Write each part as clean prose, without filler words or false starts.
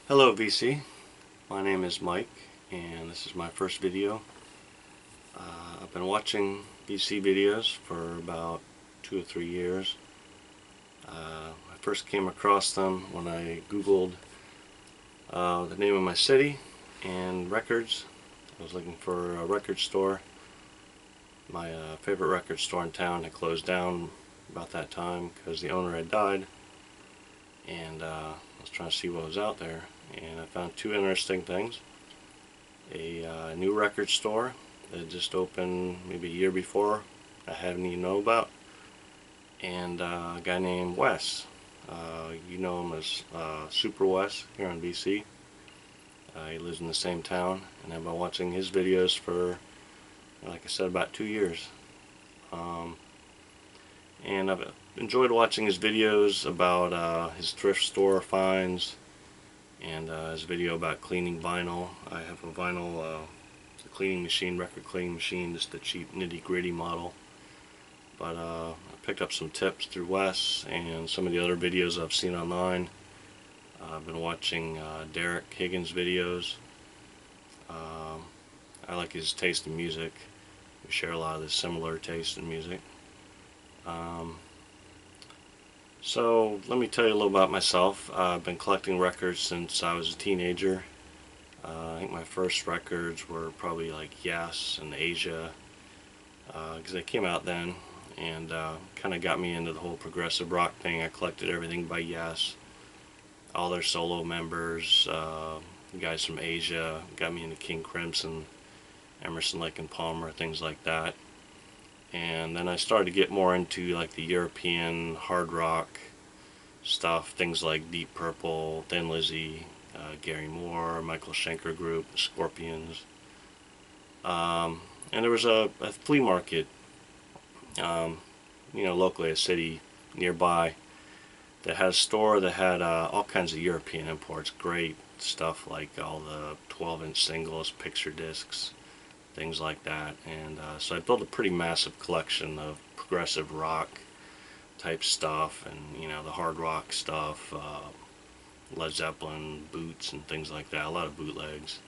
Hello VC, my name is Mike and this is my first video. I've been watching VC videos for about 2 or 3 years. I first came across them when I googled the name of my city and records. I was looking for a record store. My favorite record store in town had closed down about that time because the owner had died, and I was trying to see what was out there, and I found two interesting things. A new record store that just opened maybe a year before I hadn't even known about, and a guy named Wes. You know him as Super Wes here on BC. He lives in the same town, and I've been watching his videos for, like I said, about 2 years. And I've enjoyed watching his videos about his thrift store finds, and his video about cleaning vinyl. I have a vinyl cleaning machine, record cleaning machine, just a cheap nitty-gritty model. But I picked up some tips through Wes and some of the other videos I've seen online. I've been watching Derek Higgins' videos. I like his taste in music. We share a lot of the similar taste in music. So let me tell you a little about myself. I've been collecting records since I was a teenager. I think my first records were probably like Yes and Asia, because they came out then, and kind of got me into the whole progressive rock thing. I collected everything by Yes, all their solo members, guys from Asia, got me into King Crimson, Emerson, Lake and Palmer, things like that. And then I started to get more into like the European hard rock stuff, things like Deep Purple, Thin Lizzy, Gary Moore, Michael Schenker Group, the Scorpions. And there was a flea market, locally, a city nearby, that had a store that had all kinds of European imports, great stuff like all the 12-inch singles, picture discs, things like that. And so I built a pretty massive collection of progressive rock type stuff, and the hard rock stuff, Led Zeppelin, Boots, and things like that, a lot of bootlegs.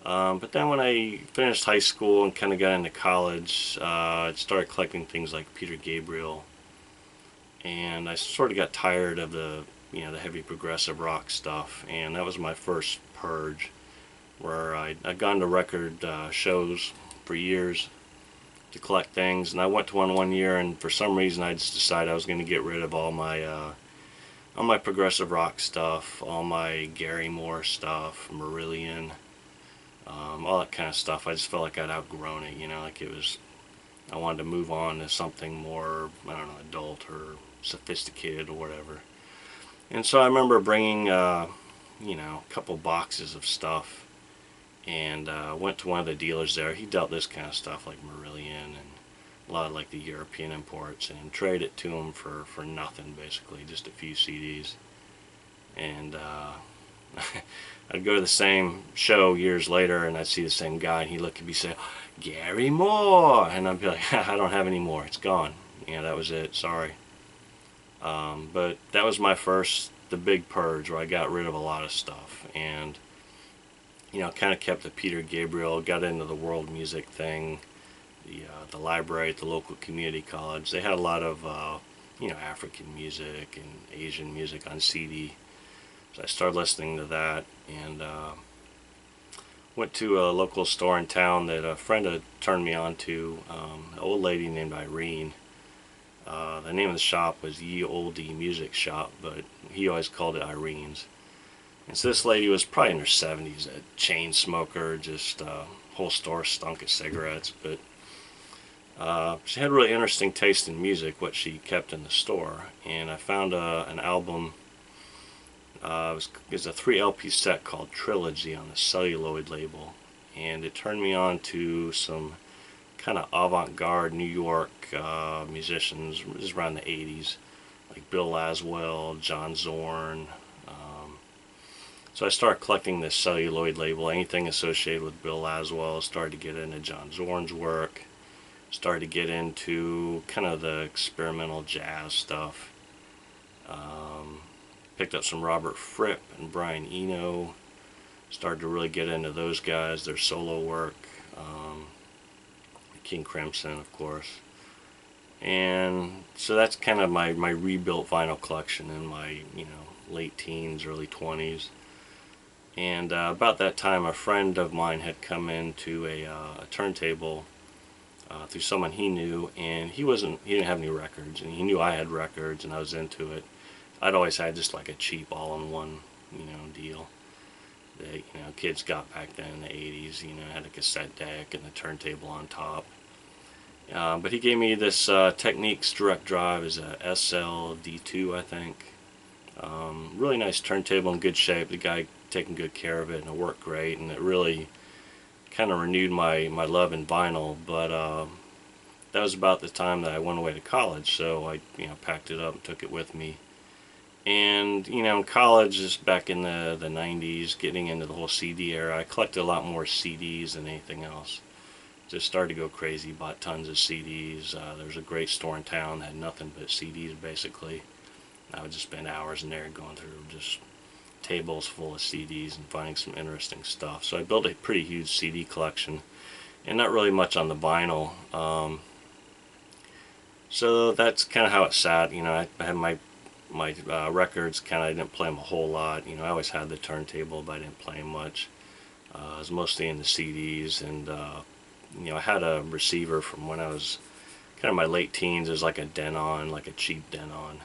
But then when I finished high school and kind of got into college, I started collecting things like Peter Gabriel, and I sort of got tired of the heavy progressive rock stuff, and that was my first purge, where I'd gone to record shows for years to collect things, and I went to one year, and for some reason I just decided I was going to get rid of all my progressive rock stuff, all my Gary Moore stuff, Marillion, all that kind of stuff. I just felt like I'd outgrown it, like I wanted to move on to something more, I don't know, adult or sophisticated or whatever. And so I remember bringing a couple boxes of stuff, and went to one of the dealers there. He dealt this kind of stuff like Marillion and a lot of like the European imports, and traded it to him for nothing, basically, just a few CDs. And I'd go to the same show years later, and I'd see the same guy, and he'd look at me and say, "Gary Moore," and I'd be like, "I don't have any more, it's gone. That was it, sorry." But that was the big purge, where I got rid of a lot of stuff, and kind of kept the Peter Gabriel, got into the world music thing, the library at the local community college. They had a lot of African music and Asian music on CD, so I started listening to that, and went to a local store in town that a friend had turned me on to, an old lady named Irene. The name of the shop was Ye Olde Music Shop, but he always called it Irene's. And so this lady was probably in her 70s, a chain smoker, just whole store stunk of cigarettes, but she had really interesting taste in music, what she kept in the store. And I found an album, it was a 3 LP set called Trilogy on the Celluloid label, and it turned me on to some kind of avant-garde New York musicians. This is around the 80s, like Bill Laswell, John Zorn. So I started collecting this Celluloid label, anything associated with Bill Laswell. Started to get into John Zorn's work, started to get into kind of the experimental jazz stuff. Picked up some Robert Fripp and Brian Eno. Started to really get into those guys, their solo work. King Crimson, of course. And so that's kind of my rebuilt vinyl collection in my, late teens, early 20s. And about that time, a friend of mine had come into a turntable through someone he knew, and he didn't have any records, and he knew I had records, and I was into it. I'd always had just like a cheap all-in-one, deal that kids got back then in the 80s. Had a cassette deck and a turntable on top. But he gave me this Techniques direct drive, is a SL-D2, I think. Really nice turntable, in good shape. The guy taking good care of it, and it worked great, and it really kind of renewed my love in vinyl. But that was about the time that I went away to college, so I packed it up and took it with me. And in college, just back in the 90s, getting into the whole CD era, I collected a lot more CDs than anything else. Just started to go crazy, bought tons of CDs. There was a great store in town that had nothing but CDs, basically. I would just spend hours in there going through just tables full of CDs and finding some interesting stuff. So I built a pretty huge CD collection, and not really much on the vinyl. So that's kind of how it sat. I had my records, I didn't play them a whole lot. I always had the turntable, but I didn't play them much. I was mostly in the CDs, and I had a receiver from when I was kind of my late teens. It was like a Denon, like a cheap Denon,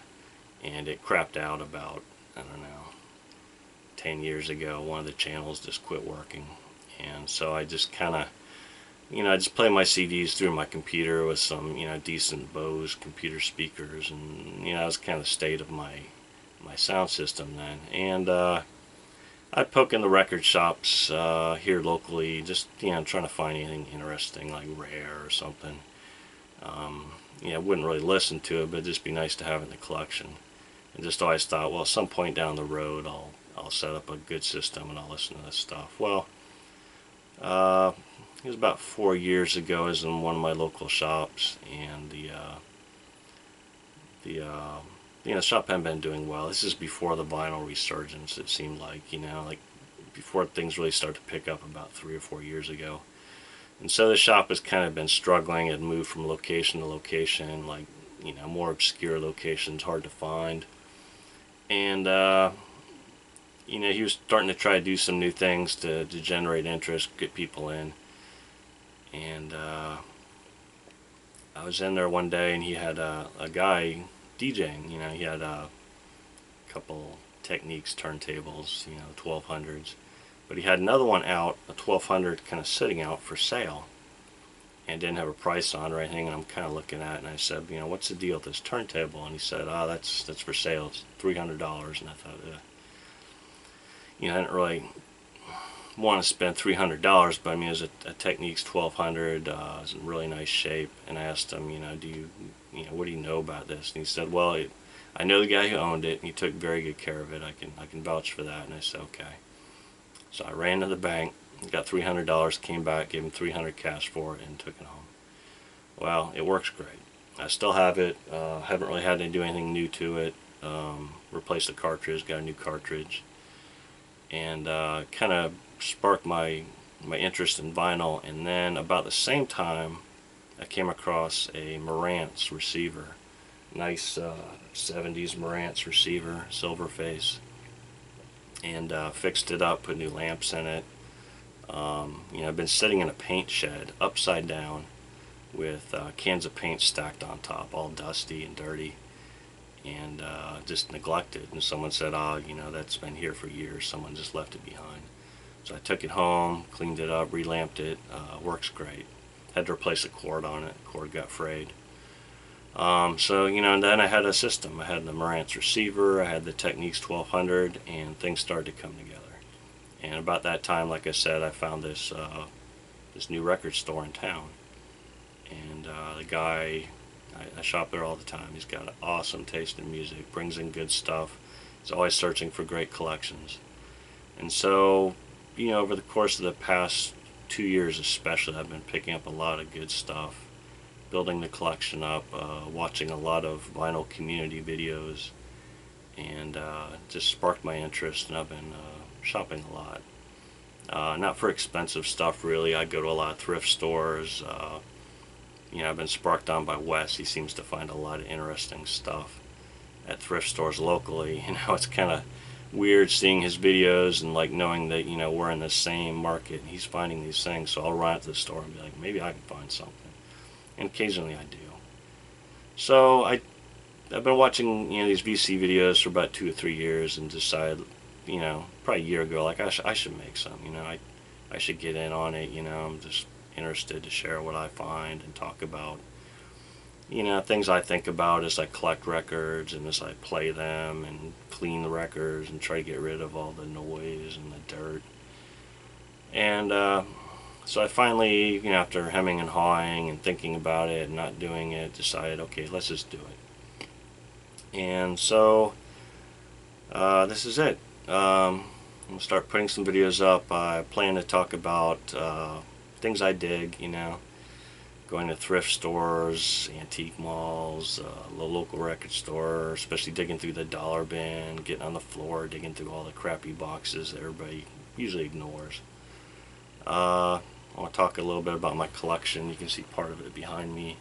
and it crapped out about, I don't know, 10 years ago. One of the channels just quit working, and so I just kind of, I just play my CDs through my computer with some, decent Bose computer speakers, and, that was kind of the state of my sound system then. And I'd poke in the record shops here locally, just, trying to find anything interesting, like Rare or something. I wouldn't really listen to it, but it'd just be nice to have in the collection. And just always thought, well, at some point down the road, I'll set up a good system and I'll listen to this stuff. Well, it was about 4 years ago. I was in one of my local shops, and the shop hadn't been doing well. This is before the vinyl resurgence, it seemed like, like before things really started to pick up about 3 or 4 years ago. And so the shop has kind of been struggling. It moved from location to location, like, more obscure locations, hard to find. And, he was starting to try to do some new things to generate interest, get people in. And I was in there one day, and he had a guy DJing. He had a couple Techniques turntables, 1200s. But he had another one out, a 1200, kind of sitting out for sale, and didn't have a price on or anything. And I'm kind of looking at it, and I said, what's the deal with this turntable? And he said, that's for sale. It's $300. And I thought, I didn't really want to spend $300, but it was a Techniques 1200. It was in really nice shape. And I asked him, what do you know about this? And he said, well, I know the guy who owned it, and he took very good care of it. I can vouch for that. And I said, okay. So I ran to the bank, got $300, came back, gave him $300 cash for it, and took it home. Well, it works great. I still have it. Haven't really had to do anything new to it. Replaced the cartridge, got a new cartridge, and kind of sparked my interest in vinyl. And then about the same time, I came across a Marantz receiver, nice 70s Marantz receiver, silver face, and fixed it up, put new lamps in it. I've been sitting in a paint shed upside down with cans of paint stacked on top, all dusty and dirty, and just neglected. And someone said, that's been here for years, someone just left it behind. So I took it home, cleaned it up, relamped it. Works great. Had to replace a cord on it. The cord got frayed. And then I had a system. I had the Marantz receiver, I had the Techniques 1200, and things started to come together. And about that time, like I said, I found this new record store in town. And the guy, I shop there all the time. He's got an awesome taste in music, brings in good stuff. He's always searching for great collections. And so, over the course of the past 2 years especially, I've been picking up a lot of good stuff, building the collection up, watching a lot of vinyl community videos, and just sparked my interest, and I've been shopping a lot. Not for expensive stuff really. I go to a lot of thrift stores. I've been sparked on by Wes. He seems to find a lot of interesting stuff at thrift stores locally. It's kind of weird seeing his videos and like knowing that we're in the same market and he's finding these things. So I'll run out to the store and be like, maybe I can find something, and occasionally I do. So I've been watching these VC videos for about 2 or 3 years and decided probably a year ago, like I should make some. I should get in on it. I'm just interested to share what I find and talk about things I think about as I collect records and as I play them and clean the records and try to get rid of all the noise and the dirt. And so I finally, after hemming and hawing and thinking about it and not doing it, decided, okay, let's just do it. And so this is it. I'm going to start putting some videos up. I plan to talk about things I dig, going to thrift stores, antique malls, the local record store, especially digging through the dollar bin, getting on the floor, digging through all the crappy boxes that everybody usually ignores. I want to talk a little bit about my collection. You can see part of it behind me.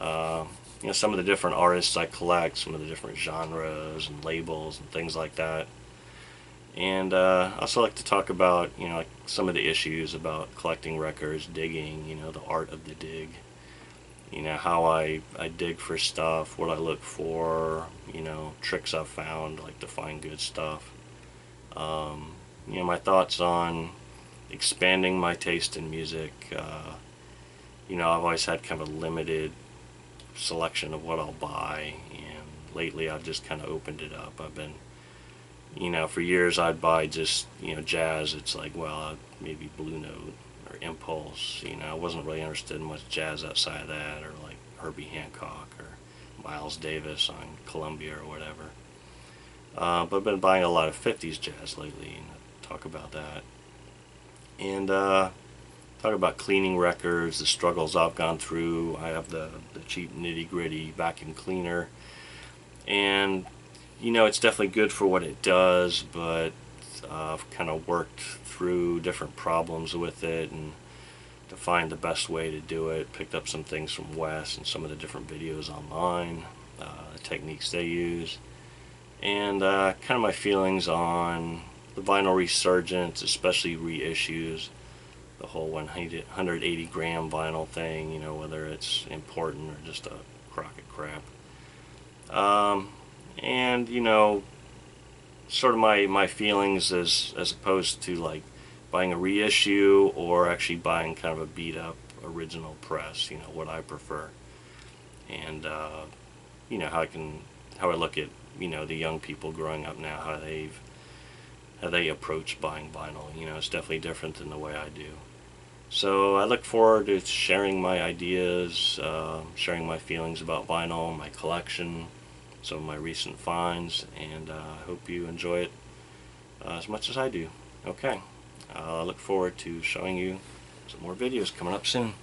Some of the different artists I collect, some of the different genres and labels and things like that. And I also like to talk about, like some of the issues about collecting records, digging, the art of the dig. How I dig for stuff, what I look for, tricks I've found, like to find good stuff. My thoughts on expanding my taste in music. I've always had kind of a limited selection of what I'll buy, and lately I've just kind of opened it up. I've been for years I'd buy just, jazz. It's like, well, maybe Blue Note or Impulse. I wasn't really interested in much jazz outside of that, or like Herbie Hancock or Miles Davis on Columbia or whatever. But I've been buying a lot of 50s jazz lately, and I'll talk about that. And talk about cleaning records, the struggles I've gone through. I have the cheap nitty-gritty vacuum cleaner, and it's definitely good for what it does, but I've kind of worked through different problems with it and to find the best way to do it. Picked up some things from Wes and some of the different videos online, the techniques they use, and kind of my feelings on the vinyl resurgence, especially reissues, the whole 180 gram vinyl thing, whether it's important or just a crock of crap. And sort of my feelings as opposed to like buying a reissue or actually buying kind of a beat up original press, what I prefer. And how I look at the young people growing up now, how they approach buying vinyl. It's definitely different than the way I do. So I look forward to sharing my ideas, sharing my feelings about vinyl, my collection, some of my recent finds, and I hope you enjoy it as much as I do. Okay, I look forward to showing you some more videos coming up soon.